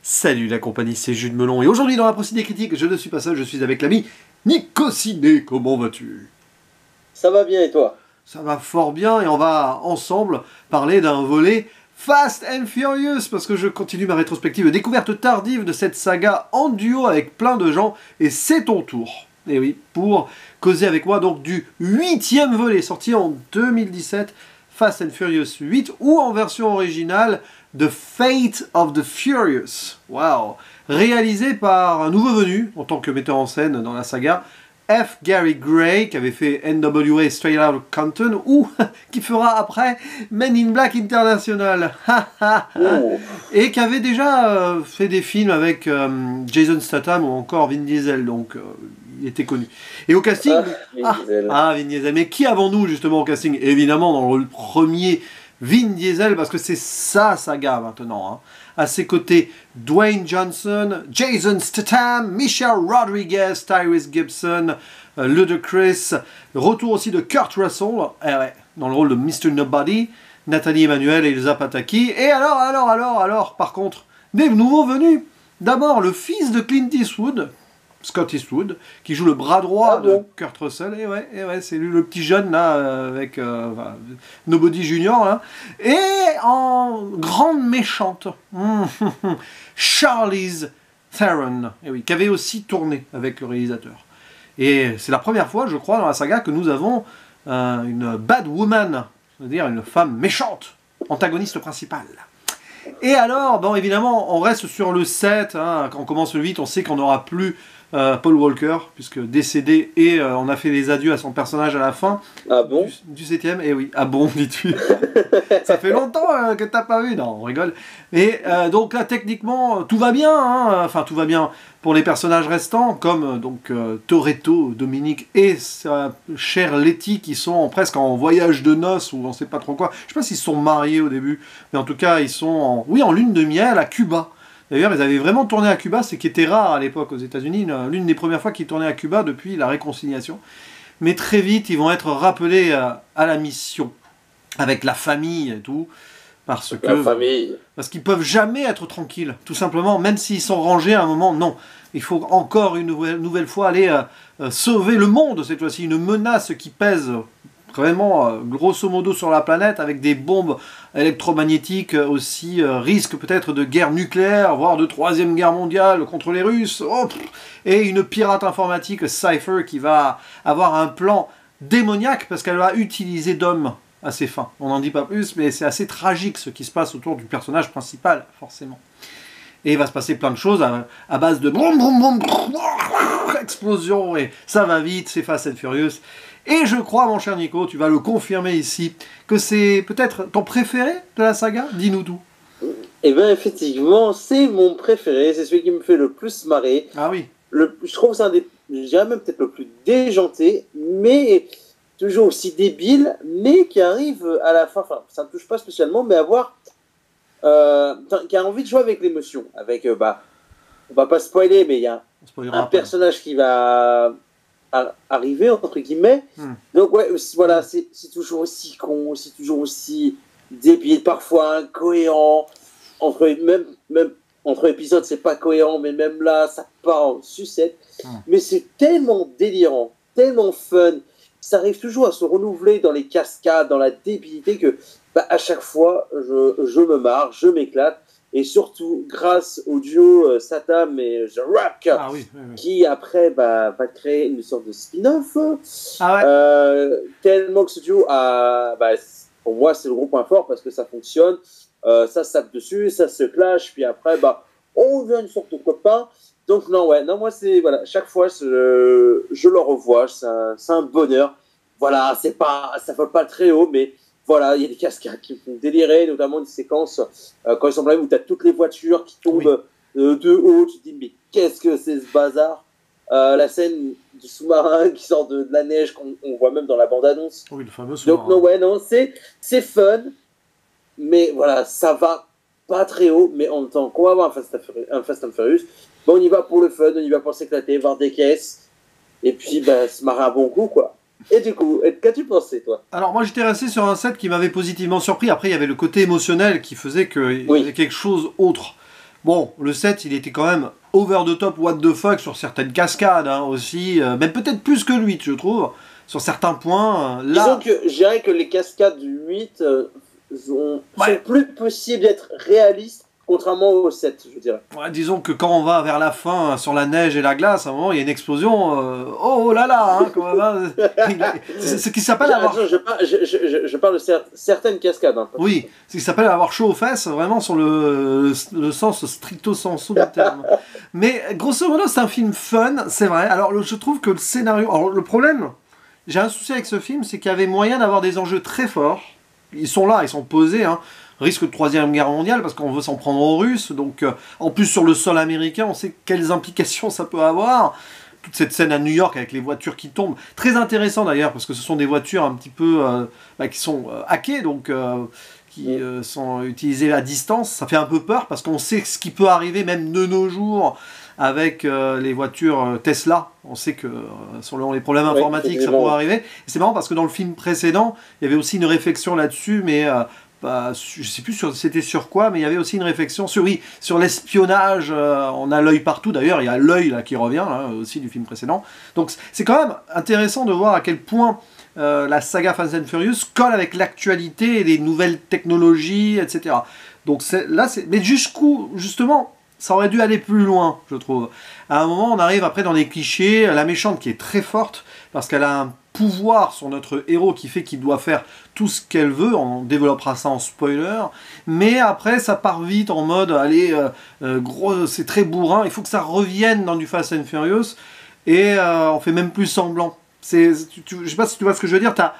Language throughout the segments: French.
Salut la compagnie, c'est Jules Melon et aujourd'hui dans la Procédé Critique, je ne suis pas seul, je suis avec l'ami Nico Ciné. Comment vas-tu? Ça va bien et toi? Ça va fort bien et on va ensemble parler d'un volet Fast and Furious parce que je continue ma rétrospective de découverte tardive de cette saga en duo avec plein de gens et c'est ton tour. Et oui, pour causer avec moi donc du 8e volet sorti en 2017, Fast and Furious 8 ou en version originale The Fate of the Furious. Wow. Réalisé par un nouveau venu en tant que metteur en scène dans la saga, F. Gary Gray, qui avait fait NWA Straight Outta Compton, ou qui fera après Men in Black International, et qui avait déjà fait des films avec Jason Statham ou encore Vin Diesel, donc il était connu. Et au casting, Vin Diesel. Mais qui avons-nous justement au casting? Évidemment dans le premier Vin Diesel, parce que c'est sa saga maintenant. Hein. À ses côtés, Dwayne Johnson, Jason Statham, Michelle Rodriguez, Tyrese Gibson, Ludacris, retour aussi de Kurt Russell, dans le rôle de Mr. Nobody, Nathalie Emmanuel et Elsa Pataki. Et alors, par contre, des nouveaux venus. D'abord, le fils de Clint Eastwood, Scott Eastwood, qui joue le bras droit de Kurt Russell, et ouais, c'est lui le petit jeune là, avec Nobody Junior, là. Et en grande méchante, Charlize Theron, et oui, qui avait aussi tourné avec le réalisateur. Et c'est la première fois, je crois, dans la saga que nous avons une bad woman, c'est-à-dire une femme méchante, antagoniste principale. Et alors, bon, évidemment, on reste sur le 7, hein, quand on commence le 8, on sait qu'on n'aura plus Paul Walker, puisque décédé, et on a fait les adieux à son personnage à la fin du 7e. Et oui, ah bon, dis-tu. Ça fait longtemps que t'as pas vu. Non, on rigole. Et donc là, techniquement, tout va bien. Hein, enfin, tout va bien pour les personnages restants, comme donc Toretto, Dominique et sa chère Letty, qui sont presque en voyage de noces, ou on sait pas trop quoi. Je sais pas s'ils sont mariés au début, mais en tout cas, ils sont en lune de miel à Cuba. D'ailleurs, ils avaient vraiment tourné à Cuba, ce qui était rare à l'époque aux États-Unis, l'une des premières fois qu'ils tournaient à Cuba depuis la réconciliation. Mais très vite, ils vont être rappelés à la mission, avec la famille et tout, parce qu'ils peuvent jamais être tranquilles, tout simplement, même s'ils sont rangés à un moment, non. Il faut encore une nouvelle fois aller sauver le monde, cette fois-ci, une menace qui pèse vraiment grosso modo sur la planète, avec des bombes électromagnétiques aussi, risque peut-être de guerre nucléaire, voire de 3e guerre mondiale contre les Russes, et une pirate informatique, Cypher, qui va avoir un plan démoniaque, parce qu'elle va utiliser d'hommes à ses fins. On n'en dit pas plus, mais c'est assez tragique ce qui se passe autour du personnage principal, forcément. Et il va se passer plein de choses à base de explosion, et ça va vite, c'est Fast and Furious. Et je crois, mon cher Nico, tu vas le confirmer ici, que c'est peut-être ton préféré de la saga. Dis-nous tout. Eh bien, effectivement, c'est mon préféré. C'est celui qui me fait le plus marrer. Ah oui. Je trouve que c'est un des, je dirais même peut-être le plus déjanté, mais toujours aussi débile, mais qui arrive à la fin, enfin, ça ne touche pas spécialement, mais à voir, qui a envie de jouer avec l'émotion. Avec, on va pas spoiler, mais il y a un personnage qui va arriver, entre guillemets. Donc ouais, voilà, c'est toujours aussi con, c'est toujours aussi débile, parfois incohérent, même entre épisodes c'est pas cohérent, mais même là ça part en sucette, mais c'est tellement délirant, tellement fun, ça arrive toujours à se renouveler dans les cascades, dans la débilité, que à chaque fois je me marre, je m'éclate. Et surtout, grâce au duo Statham et The Rock, qui après va créer une sorte de spin-off. Tellement que ce duo pour moi, c'est le gros point fort parce que ça fonctionne. Ça se tape dessus, ça se clash, puis après, on devient une sorte de copain. Donc, moi, c'est, voilà, chaque fois, je le revois, c'est un bonheur. Voilà, ça vole pas très haut, mais. Voilà, il y a des cascades qui me font délirer, notamment une séquence quand ils sont là où tu as toutes les voitures qui tombent de haut. Tu te dis, mais qu'est-ce que c'est ce bazar? La scène du sous-marin qui sort de la neige qu'on voit même dans la bande-annonce. Oui, le fameux sous-marin. Donc, c'est fun, mais voilà, ça va pas très haut, mais en même temps qu'on va avoir un Fast and Furious, on y va pour le fun, on y va pour s'éclater, voir des caisses, et puis se marrer un bon coup, quoi. Et du coup, qu'as-tu pensé, toi? Alors moi j'étais resté sur un set qui m'avait positivement surpris. Après il y avait le côté émotionnel qui faisait qu'il y avait quelque chose autre. Bon, le 7, il était quand même over the top, what the fuck sur certaines cascades hein, aussi, même peut-être plus que le 8, je trouve, sur certains points. Là... Disons que je dirais que les cascades du 8 sont plus possibles d'être réalistes, contrairement au 7, je dirais. Ouais, disons que quand on va vers la fin, sur la neige et la glace, à un moment, il y a une explosion. Oh là là, hein, quand même. Hein, c'est ce qui s'appelle avoir... Je parle de certaines cascades. Hein, oui, c'est ce qui s'appelle avoir chaud aux fesses, vraiment sur le sens stricto sensu du terme. Mais grosso modo, c'est un film fun, c'est vrai. Alors, je trouve que le scénario... Alors, le problème, j'ai un souci avec ce film, c'est qu'il y avait moyen d'avoir des enjeux très forts. Ils sont là, ils sont posés, hein. Risque de troisième guerre mondiale parce qu'on veut s'en prendre aux Russes, donc en plus sur le sol américain, on sait quelles implications ça peut avoir. Toute cette scène à New York avec les voitures qui tombent, très intéressant d'ailleurs parce que ce sont des voitures un petit peu qui sont hackées, donc qui sont utilisées à distance. Ça fait un peu peur parce qu'on sait ce qui peut arriver même de nos jours avec les voitures Tesla. On sait que selon les problèmes informatiques, ça pourrait arriver. Et c'est marrant parce que dans le film précédent, il y avait aussi une réflexion là-dessus, mais je ne sais plus c'était sur quoi, mais il y avait aussi une réflexion sur, oui, sur l'espionnage. On a l'œil partout, d'ailleurs, il y a l'œil là qui revient là, aussi du film précédent. Donc c'est quand même intéressant de voir à quel point la saga Fast and Furious colle avec l'actualité et les nouvelles technologies, etc. Donc là, mais jusqu'où, justement, ça aurait dû aller plus loin, je trouve. À un moment, on arrive après dans les clichés, la méchante qui est très forte, parce qu'elle a un pouvoir sur notre héros qui fait qu'il doit faire tout ce qu'elle veut, on développera ça en spoiler, mais après ça part vite en mode, allez, gros, c'est très bourrin, il faut que ça revienne dans du Fast and Furious, et on fait même plus semblant. Je sais pas si tu vois ce que je veux dire, t'as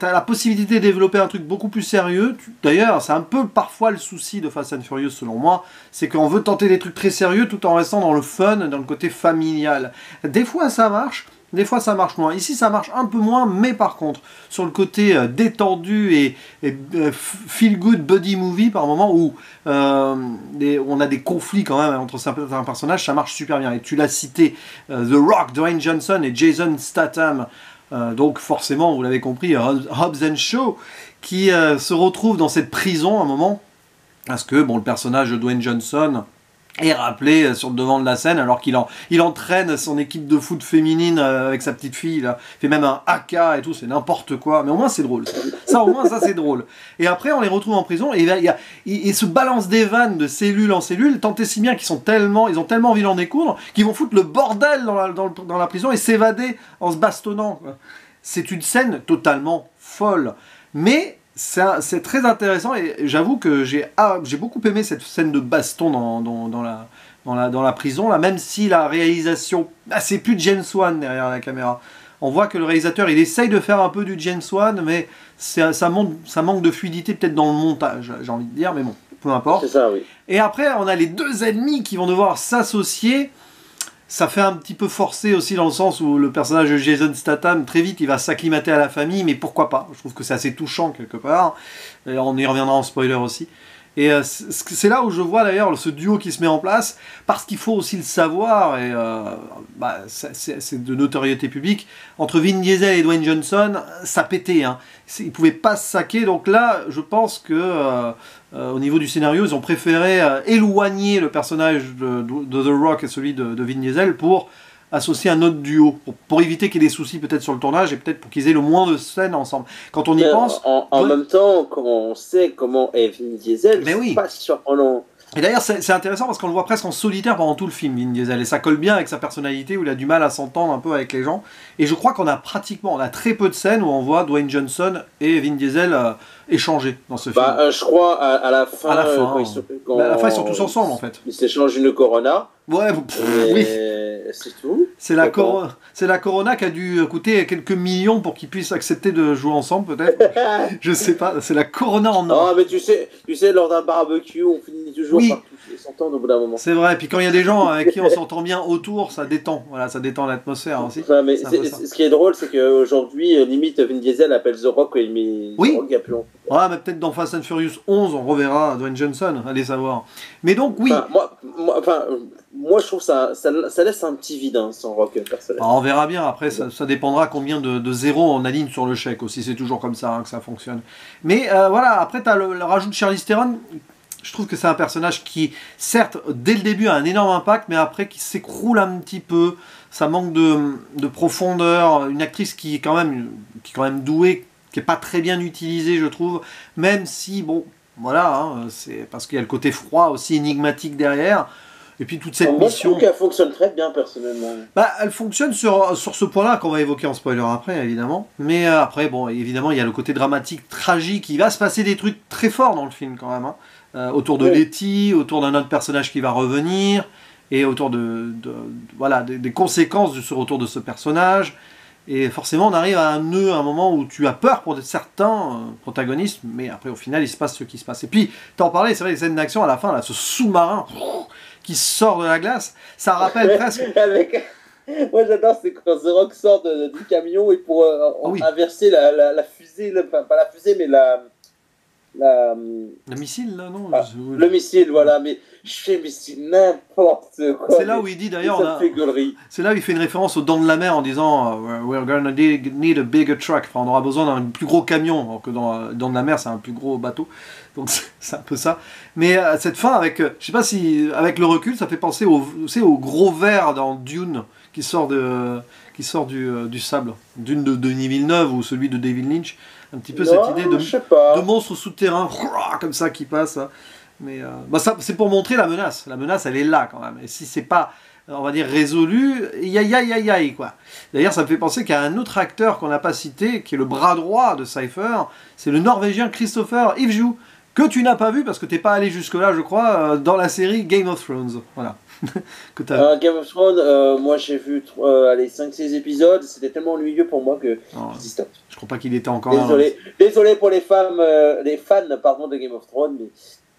la possibilité de développer un truc beaucoup plus sérieux. D'ailleurs, c'est un peu parfois le souci de Fast and Furious selon moi, c'est qu'on veut tenter des trucs très sérieux tout en restant dans le fun, dans le côté familial. Des fois ça marche, des fois ça marche moins. Ici ça marche un peu moins, mais par contre, sur le côté détendu et feel good buddy movie par moment où on a des conflits quand même entre certains personnages, ça marche super bien. Et tu l'as cité, The Rock, Dwayne Johnson et Jason Statham. Donc forcément, vous l'avez compris, Hobbs and Shaw, qui se retrouve dans cette prison à un moment, parce que bon, le personnage de Dwayne Johnson est rappelé sur le devant de la scène, alors qu'il entraîne son équipe de foot féminine avec sa petite fille, là. Il fait même un haka et tout, c'est n'importe quoi, mais au moins c'est drôle. Ça, au moins, ça c'est drôle. Et après, on les retrouve en prison, et ils se balancent des vannes de cellule en cellule, tant et si bien qu'ils ont tellement envie d'en découdre, qu'ils vont foutre le bordel dans la prison et s'évader en se bastonnant, quoi. C'est une scène totalement folle. Mais c'est très intéressant, et j'avoue que j'ai beaucoup aimé cette scène de baston dans la prison, là, même si la réalisation, c'est plus James Wan derrière la caméra. On voit que le réalisateur, il essaye de faire un peu du James Wan, mais ça manque de fluidité peut-être dans le montage, j'ai envie de dire, mais bon, peu importe. C'est ça, oui. Et après, on a les deux ennemis qui vont devoir s'associer. Ça fait un petit peu forcé aussi dans le sens où le personnage de Jason Statham, très vite, il va s'acclimater à la famille, mais pourquoi pas? Je trouve que c'est assez touchant quelque part. Et on y reviendra en spoiler aussi. Et c'est là où je vois d'ailleurs ce duo qui se met en place, parce qu'il faut aussi le savoir, et c'est de notoriété publique, entre Vin Diesel et Dwayne Johnson, ça pétait, hein. Ils ne pouvaient pas se saquer, donc là, je pense que au niveau du scénario, ils ont préféré éloigner le personnage de The Rock et celui de Vin Diesel pour associer un autre duo, pour éviter qu'il y ait des soucis peut-être sur le tournage et peut-être pour qu'ils aient le moins de scènes ensemble. Quand on y pense... En même temps, quand on sait comment est Vin Diesel, mais oui, c'est pas surprenant. Et d'ailleurs, c'est intéressant parce qu'on le voit presque en solitaire pendant tout le film, Vin Diesel, et ça colle bien avec sa personnalité où il a du mal à s'entendre un peu avec les gens. Et je crois qu'on a très peu de scènes où on voit Dwayne Johnson et Vin Diesel échanger dans ce film. Je crois à la fin, à la fin, à la fin, ils sont tous ensemble en fait. Ils s'échangent une Corona. Ouais, oui. C'est tout. C'est la Corona qui a dû coûter quelques millions pour qu'ils puissent accepter de jouer ensemble, peut-être. Je sais pas, c'est la Corona en or. Ah, mais tu sais, lors d'un barbecue, on finit toujours par s'entendre au bout d'un moment. C'est vrai, puis quand il y a des gens avec qui on s'entend bien autour, ça détend. Voilà, ça détend l'atmosphère aussi. Ouais, mais ce qui est drôle, c'est qu'aujourd'hui, limite, Vin Diesel appelle The Rock et il met The Rock il y a plus longtemps. Ouais, mais peut-être dans Fast and Furious 11, on reverra Dwayne Johnson, allez savoir. Mais donc, oui. Moi, je trouve ça laisse un petit vide, hein, sans Rock, personnellement. On verra bien, après, ça dépendra combien de zéros on aligne sur le chèque aussi, c'est toujours comme ça que ça fonctionne. Mais voilà, après, tu as le rajout de Charlize Theron, je trouve que c'est un personnage qui, certes, dès le début a un énorme impact, mais après qui s'écroule un petit peu. Ça manque de profondeur. Une actrice qui est quand même douée, qui n'est pas très bien utilisée, je trouve. Même si, bon, voilà, hein, c'est parce qu'il y a le côté froid aussi énigmatique derrière. Et puis toute cette Moi, je mission... trouve qu'elle fonctionne très bien, personnellement. Bah, elle fonctionne sur ce point-là qu'on va évoquer en spoiler après, évidemment. Mais après, bon, évidemment, il y a le côté dramatique, tragique. Il va se passer des trucs très forts dans le film, quand même. Hein. Autour de Letty, autour d'un autre personnage qui va revenir, et autour voilà, des conséquences de ce retour de ce personnage. Et forcément, on arrive à un nœud, à un moment où tu as peur pour certains protagonistes, mais après, au final, il se passe ce qui se passe. Et puis, t'en parlais, c'est vrai, les scènes d'action à la fin, là, ce sous-marin qui sort de la glace, ça rappelle presque... Moi j'adore, c'est quand The Rock sort du camion et pour inverser la fusée, enfin pas la fusée, mais le missile, là, non le missile, voilà, mais c'est n'importe quoi. C'est là où il dit d'ailleurs, c'est là où il fait une référence aux Dents de la Mer en disant We're gonna need a bigger truck. Enfin, on aura besoin d'un plus gros camion, alors que dans Dents de la Mer, c'est un plus gros bateau. Donc c'est un peu ça. Mais cette fin, je sais pas si avec le recul, ça fait penser au gros ver dans Dune qui sort du sable. Dune de Denis Villeneuve ou celui de David Lynch. Un petit peu cette idée de monstre souterrain comme ça qui passe. Mais ça, c'est pour montrer la menace. La menace, elle est là quand même. Et si c'est pas, on va dire, résolu, aïe quoi. D'ailleurs, ça me fait penser qu'il y a un autre acteur qu'on n'a pas cité, qui est le bras droit de Cypher. C'est le Norvégien Christopher Ivju, que tu n'as pas vu parce que t'es pas allé jusque-là, je crois, dans la série Game of Thrones. Voilà. Game of Thrones, moi j'ai vu 5-6 épisodes, c'était tellement ennuyeux pour moi que je dis stop. Je crois pas qu'il était encore Désolé pour les fans de Game of Thrones. Mais...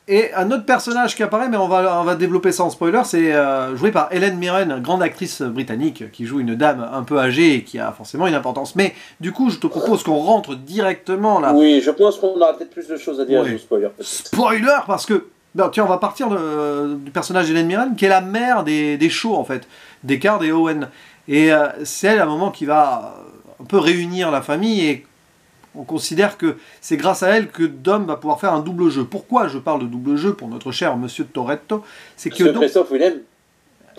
Et un autre personnage qui apparaît, mais on va développer ça en spoiler, c'est joué par Helen Mirren, grande actrice britannique, qui joue une dame un peu âgée et qui a forcément une importance. Mais du coup, je te propose qu'on rentre directement là. Oui, je pense qu'on aura peut-être plus de choses à dire sur spoiler. Spoiler, parce que... Ben, tiens, on va partir du personnage d'Helen Mirren, qui est la mère des Shaw, en fait, Deckard et Owen. Et c'est elle, à un moment, qui va un peu réunir la famille, et on considère que c'est grâce à elle que Dom va pouvoir faire un double jeu. Pourquoi je parle de double jeu pour notre cher Monsieur Toretto? C'est que Christophe Willem.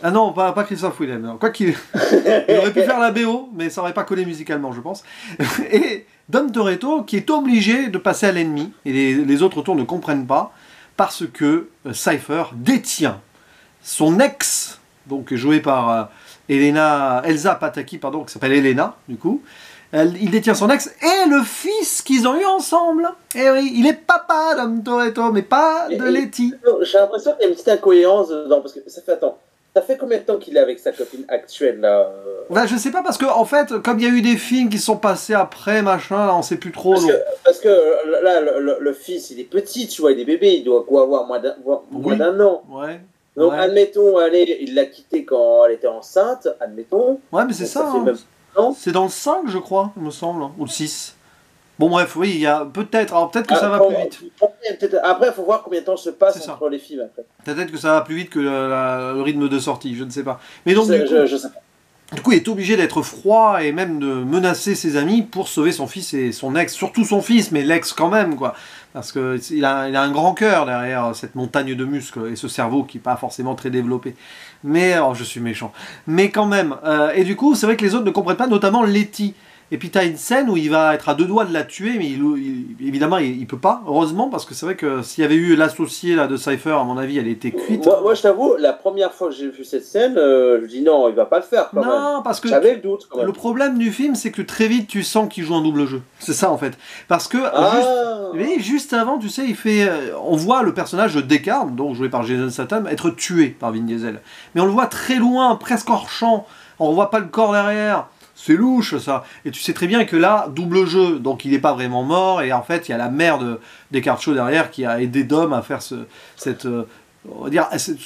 Ah non, pas Christophe Willem. Quoi qu'il il aurait pu faire la BO, mais ça aurait pas collé musicalement, je pense. Et Dom Toretto, qui est obligé de passer à l'ennemi, et les autres autour ne comprennent pas, parce que Cypher détient son ex, donc joué par Elsa Pataky, pardon, qui s'appelle Elena, du coup. Il détient son ex et le fils qu'ils ont eu ensemble. Et oui, il est papa d'Homme Toretto, mais pas de Letty. J'ai l'impression qu'il y a une petite incohérence dedans, parce que ça fait combien de temps qu'il est avec sa copine actuelle là Ben, je sais pas, parce que en fait, comme il y a eu des films qui sont passés après, machin, là on sait plus trop. Parce que là, le fils, il est petit, tu vois, il est bébé, il doit quoi avoir moins d'un an. Ouais. Donc admettons, allez, il l'a quitté quand elle était enceinte, admettons. Ouais, mais c'est ça. C'est dans le 5, je crois, il me semble, ou le 6. Bon bref, oui, il y a peut-être que ça va plus vite. Après, il faut voir combien de temps se passe entre les films. Peut-être que ça va plus vite que le rythme de sortie, je ne sais pas. Mais donc, je sais pas. Du coup, il est obligé d'être froid et même de menacer ses amis pour sauver son fils et son ex. Surtout son fils, mais l'ex quand même, quoi. Parce qu'il a un grand cœur derrière cette montagne de muscles et ce cerveau qui n'est pas forcément très développé. Mais, je suis méchant. Mais quand même. Et du coup, c'est vrai que les autres ne comprennent pas, notamment Letty. Et puis tu as une scène où il va être à deux doigts de la tuer, mais évidemment il peut pas, heureusement, parce que c'est vrai que s'il y avait eu l'associé de Cypher, à mon avis, elle était cuite. Moi je t'avoue, la première fois que j'ai vu cette scène, je me dis non, il va pas le faire quand même. Parce que j'avais le doute quand même. Le problème du film, c'est que très vite tu sens qu'il joue un double jeu. C'est ça en fait. Parce que juste avant, tu sais, on voit le personnage de Deckard, donc joué par Jason Statham, être tué par Vin Diesel. Mais on le voit très loin, presque hors champ. On voit pas le corps derrière. C'est louche ça. Et tu sais très bien que là, double jeu, donc il n'est pas vraiment mort, et en fait il y a la mère de Deckard Shaw derrière qui a aidé Dom à faire ce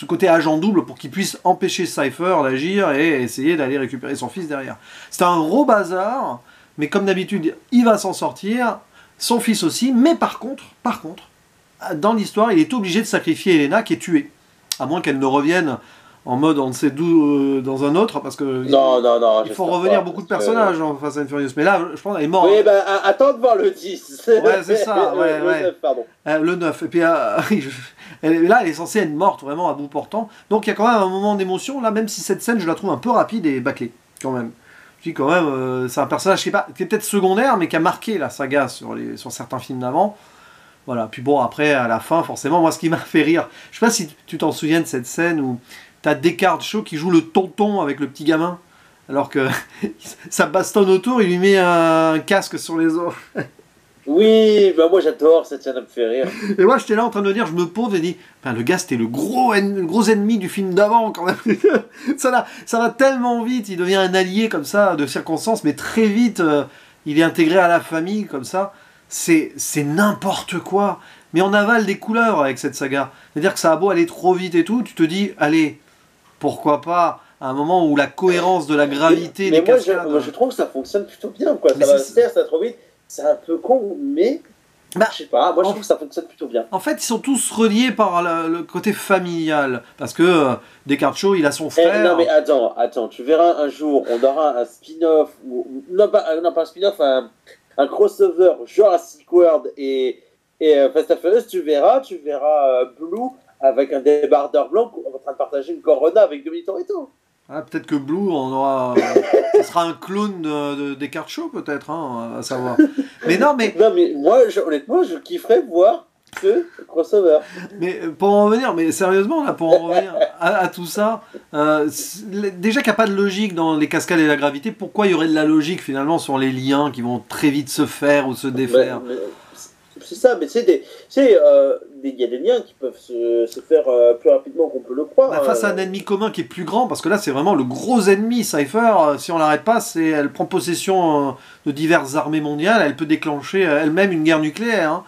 côté agent double pour qu'il puisse empêcher Cypher d'agir et essayer d'aller récupérer son fils derrière. C'est un gros bazar, mais comme d'habitude, il va s'en sortir, son fils aussi, mais par contre, dans l'histoire, il est obligé de sacrifier Elena qui est tuée, à moins qu'elle ne revienne en mode on ne sait d'où dans un autre, parce que non, il faut revenir beaucoup de personnages en Fast and Furious, mais là je pense qu'elle est morte. Oui, attends de voir le 10. Ouais, c'est ça, ouais. Le 9, pardon. Le 9, et puis Là, elle est censée être morte vraiment à bout portant. Donc il y a quand même un moment d'émotion, là, même si cette scène, je la trouve un peu rapide et bâclée, quand même. Je dis quand même, c'est un personnage qui est peut-être secondaire, mais qui a marqué la saga sur certains films d'avant. Voilà, puis bon, après, à la fin, forcément, moi, ce qui m'a fait rire, je sais pas si tu t'en souviens de cette scène où t'as Deckard Shaw qui joue le tonton avec le petit gamin, alors que ça bastonne autour, il lui met un casque sur les os. Oui, bah moi j'adore cette scène, elle me fait rire. Et moi, j'étais là en train de me dire, je me pose et dis, ben, le gars, c'était le gros ennemi du film d'avant, quand même. Ça va tellement vite, il devient un allié comme ça, de circonstances, mais très vite, il est intégré à la famille, comme ça. C'est n'importe quoi. Mais on avale des couleurs avec cette saga. C'est-à-dire que ça a beau aller trop vite et tout, tu te dis, allez, pourquoi pas, à un moment où la cohérence de la gravité des cascades... Moi je trouve que ça fonctionne plutôt bien, quoi. Ça va, certes, ça va trop vite, c'est un peu con, mais... Bah, je sais pas, moi je trouve que ça fonctionne plutôt bien. En fait, ils sont tous reliés par le côté familial. Parce que Deckard Shaw, il a son frère... non mais attends, tu verras un jour, on aura un spin-off, non pas un spin-off, un crossover Jurassic World et Fast and Furious, tu verras Blue avec un débardeur blanc en train de partager une Corona avec Dominique Toretto. Ah, peut-être que Blue, on aura... ce sera un clone de Deckard Shaw, peut-être, hein, à savoir. Mais non, mais... Non, mais moi, honnêtement, je kifferais voir ce crossover. Mais pour en revenir, mais sérieusement, là, pour en revenir à tout ça, déjà qu'il n'y a pas de logique dans les cascades et la gravité, pourquoi il y aurait de la logique, finalement, sur les liens qui vont très vite se faire ou se défaire? C'est ça, mais il y a des liens qui peuvent se faire plus rapidement qu'on peut le croire. Bah, face à un ennemi commun qui est plus grand, parce que là c'est vraiment le gros ennemi, Cypher, si on l'arrête pas, elle prend possession de diverses armées mondiales, elle peut déclencher elle-même une guerre nucléaire.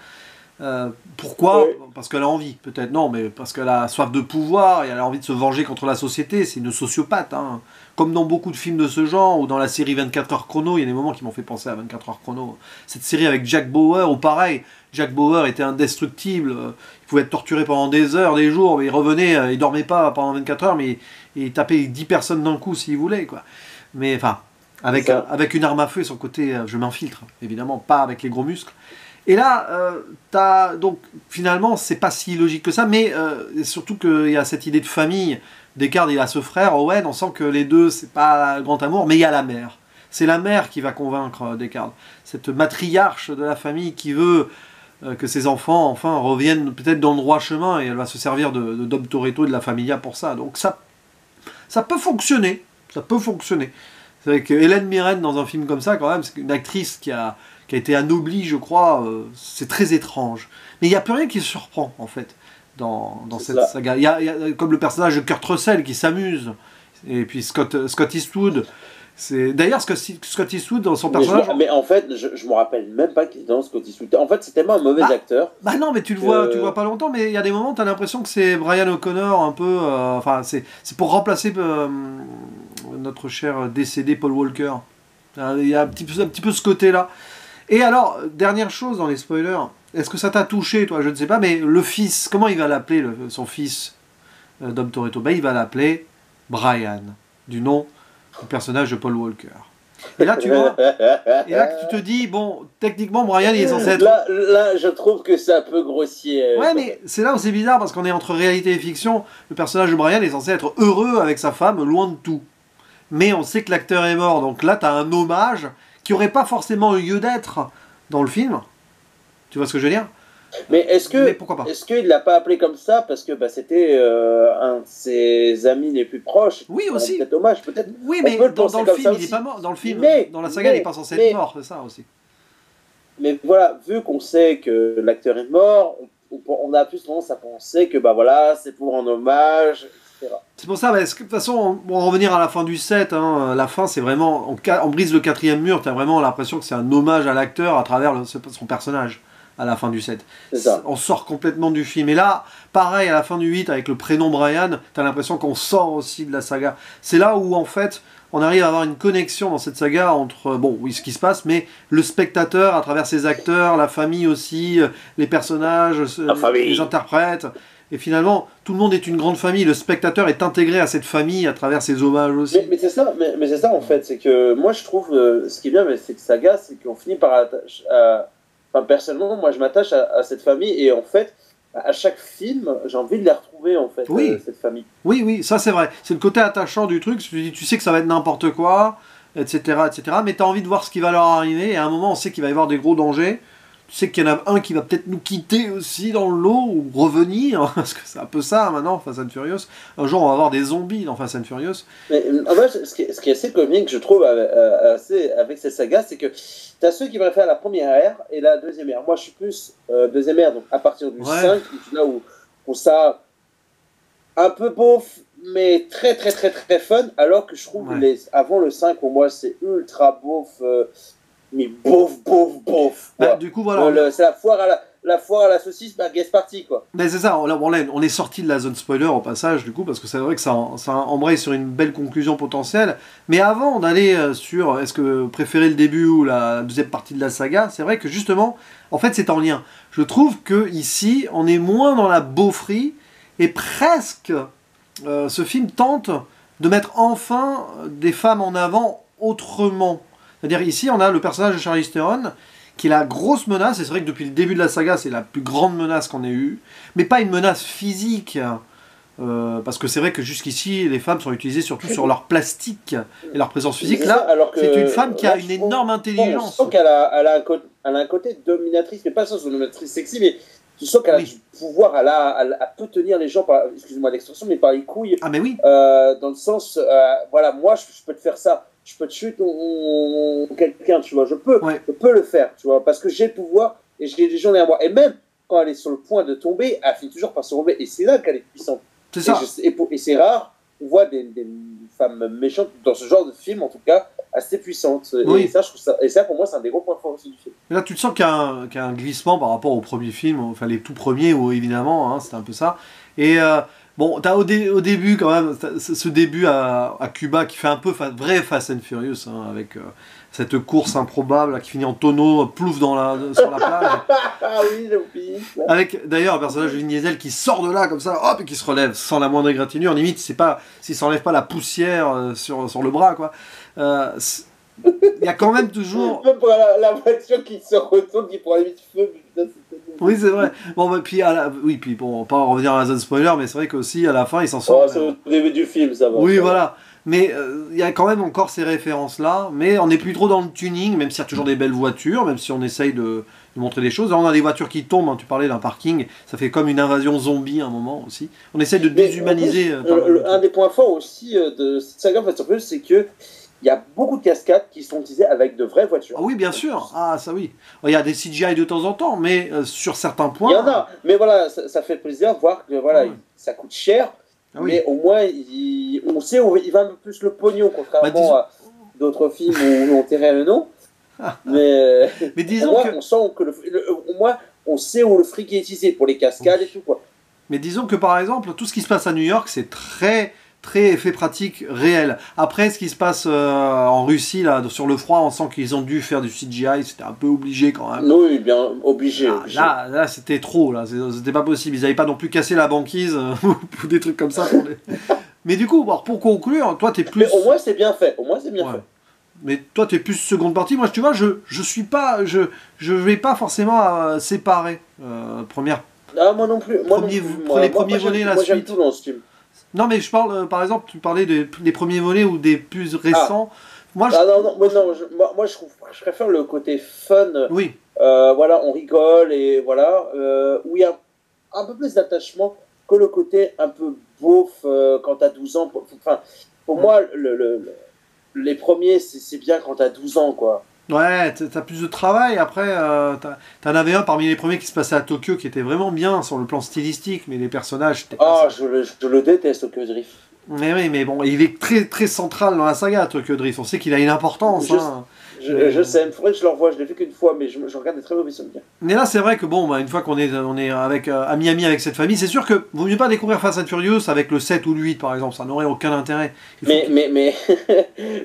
Hein. Pourquoi? Oui. Parce qu'elle a envie, peut-être non, mais parce qu'elle a soif de pouvoir, et elle a envie de se venger contre la société, c'est une sociopathe. Hein. Comme dans beaucoup de films de ce genre, ou dans la série 24 heures chrono, il y a des moments qui m'ont fait penser à 24 heures chrono. Cette série avec Jack Bauer, ou pareil, Jack Bauer était indestructible, il pouvait être torturé pendant des heures, des jours, mais il revenait, il dormait pas pendant 24 heures, mais il tapait 10 personnes d'un coup s'il voulait, quoi. Mais enfin, avec une arme à feu et son côté, je m'infiltre, évidemment, pas avec les gros muscles. Et là, donc finalement, c'est pas si logique que ça, mais surtout qu'il y a cette idée de famille. Deckard, il a ce frère, Owen, on sent que les deux, c'est pas le grand amour, mais il y a la mère. C'est la mère qui va convaincre Deckard. Cette matriarche de la famille qui veut que ses enfants, enfin, reviennent peut-être dans le droit chemin, et elle va se servir de Dom Toretto et de la Familia pour ça. Donc ça peut fonctionner. Ça peut fonctionner. C'est vrai que Hélène Mirren, dans un film comme ça, quand même, c'est une actrice qui a été anoblie, je crois, c'est très étrange. Mais il n'y a plus rien qui se surprend, en fait, dans cette saga. Il y a comme le personnage de Kurt Russell qui s'amuse, et puis Scott Eastwood. D'ailleurs, Scott Eastwood, dans son personnage... Mais en fait, je me rappelle même pas qu'il est dans Scott Eastwood. En fait, c'est tellement un mauvais acteur. Bah non, mais tu le vois pas longtemps, mais il y a des moments, tu as l'impression que c'est Brian O'Connor, un peu... Enfin, c'est pour remplacer notre cher décédé Paul Walker. Il y a un petit peu ce côté-là. Et alors, dernière chose dans les spoilers, est-ce que ça t'a touché, toi? Je ne sais pas, mais le fils, comment il va l'appeler, son fils, Dom Toretto? Ben, il va l'appeler Brian, du nom du personnage de Paul Walker. Et là, tu vois, et là, tu te dis, bon, techniquement, Brian, il est censé être... Là, je trouve que c'est un peu grossier. Ouais, mais c'est là où c'est bizarre, parce qu'on est entre réalité et fiction. Le personnage de Brian est censé être heureux avec sa femme, loin de tout. Mais on sait que l'acteur est mort, donc là, tu as un hommage qui n'aurait pas forcément eu lieu d'être dans le film. Tu vois ce que je veux dire? Mais est-ce qu'il l'a pas appelé comme ça parce que c'était un de ses amis les plus proches? Oui, aussi. Peut-être hommage, peut-être. Oui, mais dans le film, il n'est pas mort. Dans le film, dans la saga, il n'est pas censé être mort, c'est ça aussi. Mais voilà, vu qu'on sait que l'acteur est mort, on a plus tendance à penser que c'est pour un hommage, etc. C'est pour ça, parce que de toute façon, on va revenir à la fin du set. Hein, la fin, c'est vraiment, on brise le 4e mur. Tu as vraiment l'impression que c'est un hommage à l'acteur à travers son personnage à la fin du 7. On sort complètement du film. Et là, pareil, à la fin du 8, avec le prénom Brian, tu as l'impression qu'on sort aussi de la saga. C'est là où, en fait, on arrive à avoir une connexion dans cette saga entre, oui, ce qui se passe, mais le spectateur, à travers ses acteurs, la famille aussi, les personnages, les interprètes. Et finalement, tout le monde est une grande famille. Le spectateur est intégré à cette famille à travers ses hommages aussi. Mais c'est ça, c'est ça, en fait. C'est que moi, je trouve, ce qui est bien avec cette saga, c'est qu'on finit par... Enfin, personnellement, moi, je m'attache à cette famille. Et en fait, à chaque film, j'ai envie de les retrouver, en fait, Oui. cette famille. Oui, oui, ça c'est vrai. C'est le côté attachant du truc. Tu sais que ça va être n'importe quoi, etc., etc. Mais tu as envie de voir ce qui va leur arriver. Et à un moment, on sait qu'il va y avoir des gros dangers. Tu sais qu'il y en a un qui va peut-être nous quitter aussi dans le lot ou revenir. Parce que c'est un peu ça maintenant, Fast and Furious. Un jour, on va avoir des zombies dans Fast and Furious. Mais en fait, ce qui est assez comique, je trouve, avec cette saga, c'est que tu as ceux qui préfèrent la première ère et la deuxième ère. Moi, je suis plus deuxième ère, donc à partir du 5, là où ça un peu beauf, mais très très très très fun, alors que je trouve avant le 5, pour moi, c'est ultra beauf, mais beauf. Bah, du coup, voilà. C'est la foire à la saucisse, guest party, quoi. Mais c'est ça, on est sorti de la zone spoiler au passage, du coup, parce que c'est vrai que ça embraye sur une belle conclusion potentielle. Mais avant d'aller sur est-ce que préférer le début ou la deuxième partie de la saga, c'est vrai que justement, en fait, c'est en lien. Je trouve que ici, on est moins dans la beaufrie et presque ce film tente de mettre enfin des femmes en avant autrement. C'est-à-dire ici, on a le personnage de Charlize Theron qui est la grosse menace, et c'est vrai que depuis le début de la saga, c'est la plus grande menace qu'on ait eue, mais pas une menace physique, parce que c'est vrai que jusqu'ici, les femmes sont utilisées surtout sur leur plastique et leur présence physique. Là, c'est une femme qui a une énorme intelligence. Je sens qu'elle a un côté dominatrice, mais pas ça, une dominatrice sexy, mais tu sens qu'elle a du pouvoir, elle peut tenir les gens, excuse-moi l'expression, mais par les couilles. Ah mais oui. Dans le sens, voilà, moi je peux te faire ça. Je peux te tuer quelqu'un, tu vois, je peux le faire, tu vois, parce que j'ai le pouvoir et j'ai des gens derrière moi. Et même quand elle est sur le point de tomber, elle finit toujours par se relever, et c'est là qu'elle est puissante. C'est ça. Et c'est rare, on voit des femmes méchantes dans ce genre de film, en tout cas, assez puissantes. Oui. Et ça, je trouve ça, et ça, pour moi, c'est un des gros points forts aussi du film. Et là, tu te sens qu'il y a un glissement par rapport au premier film, enfin les tout premiers, où évidemment, hein, c'était un peu ça. Et bon, t'as au début quand même, ce début à Cuba qui fait un peu vrai Fast and Furious, hein, avec cette course improbable là, qui finit en tonneau, plouf sur la plage. Ah oui, j'ai oublié ça. Avec d'ailleurs un personnage de Vin Diesel qui sort de là comme ça, hop, et qui se relève sans la moindre égratignure. Limite, c'est pas s'il s'enlève pas la poussière sur le bras, quoi. Il y a quand même toujours. Même pour la voiture qui se retourne, qui prend limite feu. Putain, oui, c'est vrai. Bon, bah, puis bon, on va pas en revenir à la zone spoiler, mais c'est vrai qu'aussi à la fin, il s'en sort. Oh, c'est au début du film, ça va. Oui, voilà. Mais il y a quand même encore ces références-là, mais on n'est plus trop dans le tuning, même s'il y a toujours des belles voitures, même si on essaye de montrer des choses. Là, on a des voitures qui tombent, hein, tu parlais d'un parking, ça fait comme une invasion zombie à un moment aussi. On essaye de déshumaniser. Un des points forts aussi de cette saga Fast and Furious, c'est que il y a beaucoup de cascades qui sont utilisées avec de vraies voitures. Ah oui, bien sûr. Ah, ça oui. Il y a des CGI de temps en temps, mais sur certains points... Il y en a. Mais voilà, ça fait plaisir de voir que voilà, ça coûte cher. Ah, oui. Mais au moins, on sait où il va un peu plus le pognon, contrairement à d'autres films où on tairait le nom. Mais disons on sent que au moins, on sait où le fric est utilisé pour les cascades et tout, quoi. Mais disons que par exemple, tout ce qui se passe à New York, c'est très effet pratique réel. Après, ce qui se passe en Russie, là, sur le froid, on sent qu'ils ont dû faire du CGI, c'était un peu obligé quand même. Oui, bien obligé. Là c'était trop, là, c'était pas possible. Ils n'avaient pas non plus cassé la banquise ou des trucs comme ça. Mais du coup, pour conclure, toi, t'es plus... Mais au moins, c'est bien fait. Fait. Mais toi, t'es plus seconde partie. Moi, tu vois, je suis pas... Je vais pas forcément séparer première... Ah, moi non plus. Les premiers volets, la suite. J'aime tout dans ce film. Non, mais je parle, par exemple, tu parlais des premiers volets ou des plus récents. Moi, je préfère le côté fun. Oui. Voilà, on rigole et voilà. Où il y a un peu plus d'attachement que le côté un peu beauf quand t'as 12 ans. Enfin, pour moi, les premiers, c'est bien quand t'as 12 ans, quoi. Ouais, t'as plus de travail. Après, t'en avais un parmi les premiers qui se passait à Tokyo qui était vraiment bien sur le plan stylistique, mais les personnages... je le déteste, Tokyo Drift. Mais oui, mais bon, il est très très central dans la saga, Tokyo Drift. On sait qu'il a une importance. Je sais, il faudrait que je le revoie, je l'ai fait qu'une fois, mais je regarde des très mauvais souvenirs. Mais là, c'est vrai que bon, une fois qu'on est avec, à Miami avec cette famille, c'est sûr que vaut mieux pas découvrir Fast and Furious avec le 7 ou le 8, par exemple, ça n'aurait aucun intérêt. Mais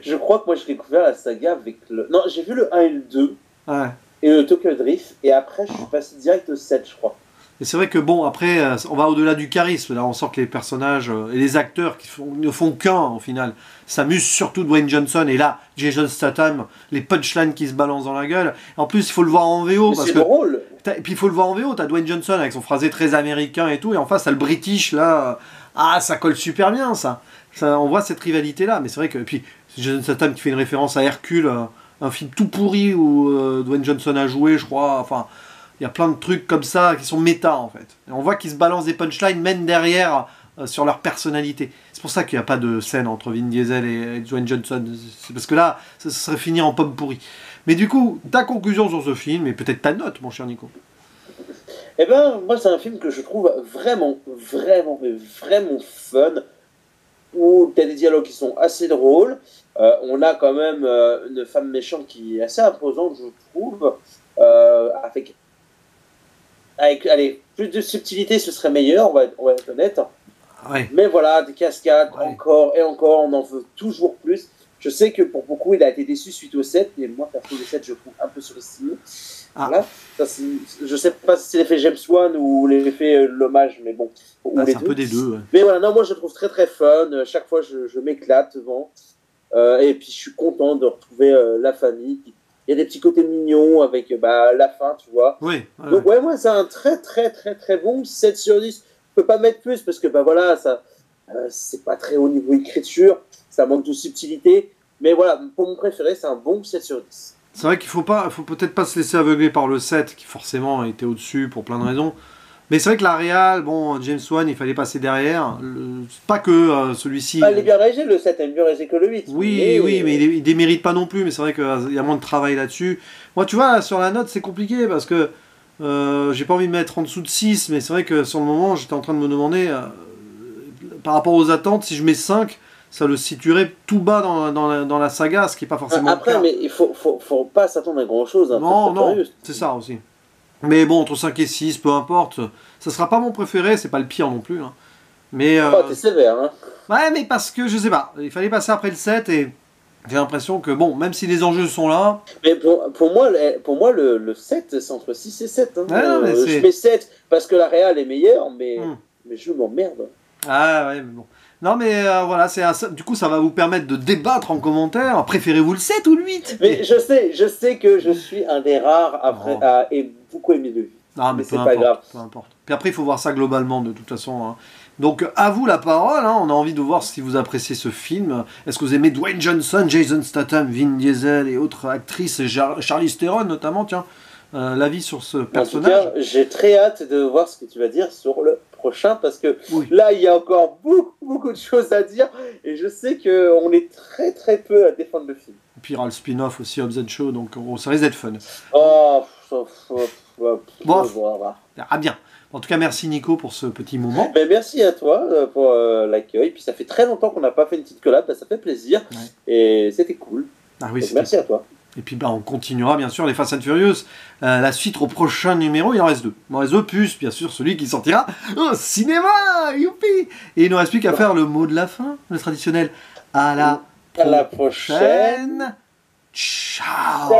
je crois que moi j'ai découvert la saga avec le... Non, j'ai vu le 1 et le 2, et le Tokyo Drift, et après je suis passé direct au 7, je crois. Et c'est vrai que bon, après, on va au-delà du charisme. Là, on sent que les personnages et les acteurs ne font qu'un, au final, s'amusent surtout Dwayne Johnson. Et là, Jason Statham, les punchlines qui se balancent dans la gueule. En plus, il faut le voir en VO. Mais c'est drôle. Et puis il faut le voir en VO, t'as Dwayne Johnson avec son phrasé très américain et tout, et en face t'as le British là, ça colle super bien ça. On voit cette rivalité là, mais c'est vrai que, et puis Jason Statham qui fait une référence à Hercule, un film tout pourri où Dwayne Johnson a joué, je crois, enfin, il y a plein de trucs comme ça qui sont méta en fait. Et on voit qu'ils se balancent des punchlines même derrière sur leur personnalité. C'est pour ça qu'il n'y a pas de scène entre Vin Diesel et Dwayne Johnson, c'est parce que là, ça serait fini en pomme pourrie. Mais du coup, ta conclusion sur ce film, et peut-être ta note, mon cher Nico. Eh ben, moi, c'est un film que je trouve vraiment, vraiment, mais vraiment fun, où tu as des dialogues qui sont assez drôles. On a quand même une femme méchante qui est assez imposante, je trouve, avec allez, plus de subtilité, ce serait meilleur, on va être honnête. Ouais. Mais voilà, des cascades, Ouais. encore et encore, on en veut toujours plus. Je sais que pour beaucoup, il a été déçu suite au 7, et moi, perso, le 7, je trouve un peu surestimé. Voilà. Ça, je sais pas si c'est l'effet James Wan ou l'effet l'hommage, mais bon. C'est un peu des deux. Ouais. Mais voilà, non, moi, je le trouve très très fun. Chaque fois, je m'éclate devant. Et puis, je suis content de retrouver la famille. Il y a des petits côtés mignons avec la fin, tu vois. Oui. Donc, ouais, moi, c'est un très très très très bon 7 sur 10. Je peux pas mettre plus parce que, voilà, ça, c'est pas très haut niveau écriture. Ça manque de subtilité. Mais voilà, pour mon préféré, c'est un bon 7 sur 10. C'est vrai qu'il faut peut-être pas se laisser aveugler par le 7, qui forcément était au-dessus pour plein de raisons. Mais c'est vrai que la réal, bon, James Wan, il fallait passer derrière. Pas que celui-ci... il est bien réalisé, le 7, il est mieux réalisé que le 8. Oui, mais il démérite pas non plus, mais c'est vrai qu'il y a moins de travail là-dessus. Moi, tu vois, sur la note, c'est compliqué, parce que j'ai pas envie de mettre en dessous de 6, mais c'est vrai que sur le moment, j'étais en train de me demander, par rapport aux attentes, si je mets 5, ça le situerait tout bas dans la saga, ce qui n'est pas forcément Après, le cas. mais il faut pas s'attendre à grand-chose. Hein, non, c'est ça aussi. Mais bon, entre 5 et 6, peu importe. Ça sera pas mon préféré, c'est pas le pire non plus. Hein. Mais, t'es sévère, hein. Ouais, mais parce que, je sais pas, il fallait passer après le 7 et j'ai l'impression que, bon, même si les enjeux sont là... Mais pour moi, le 7, c'est entre 6 et 7. Hein. Ouais, je mets 7 parce que la réal est meilleure, mais je m'emmerde. Ah ouais, mais bon. Non, mais voilà, du coup, ça va vous permettre de débattre en commentaire. Préférez-vous le 7 ou le 8? Mais je sais que je suis un des rares à beaucoup aimer le 8. Non, mais c'est pas grave. Peu importe. Puis après, il faut voir ça globalement, de toute façon. Hein. Donc, à vous la parole. Hein. On a envie de voir si vous appréciez ce film. Est-ce que vous aimez Dwayne Johnson, Jason Statham, Vin Diesel et autres actrices, et Charlize Theron notamment, tiens, l'avis sur ce personnage? En tout cas, j'ai très hâte de voir ce que tu vas dire sur le prochain, parce que là, il y a encore beaucoup de choses à dire, et je sais qu'on est très très peu à défendre le film. Et puis il y aura le spin-off aussi, Hobbs & Shaw, donc ça risque d'être fun. Ah bien. En tout cas, merci Nico pour ce petit moment. Ben, merci à toi pour l'accueil. Puis ça fait très longtemps qu'on n'a pas fait une petite collab, ça fait plaisir. Ouais. Et c'était cool. Ah oui, merci à toi. Et puis on continuera bien sûr les Fast and Furious. La suite au prochain numéro, il en reste 2. Il en reste 2 plus, bien sûr, celui qui sortira au cinéma. Youpi! Et il ne reste plus qu'à faire le mot de la fin, le traditionnel. À la prochaine. Ciao!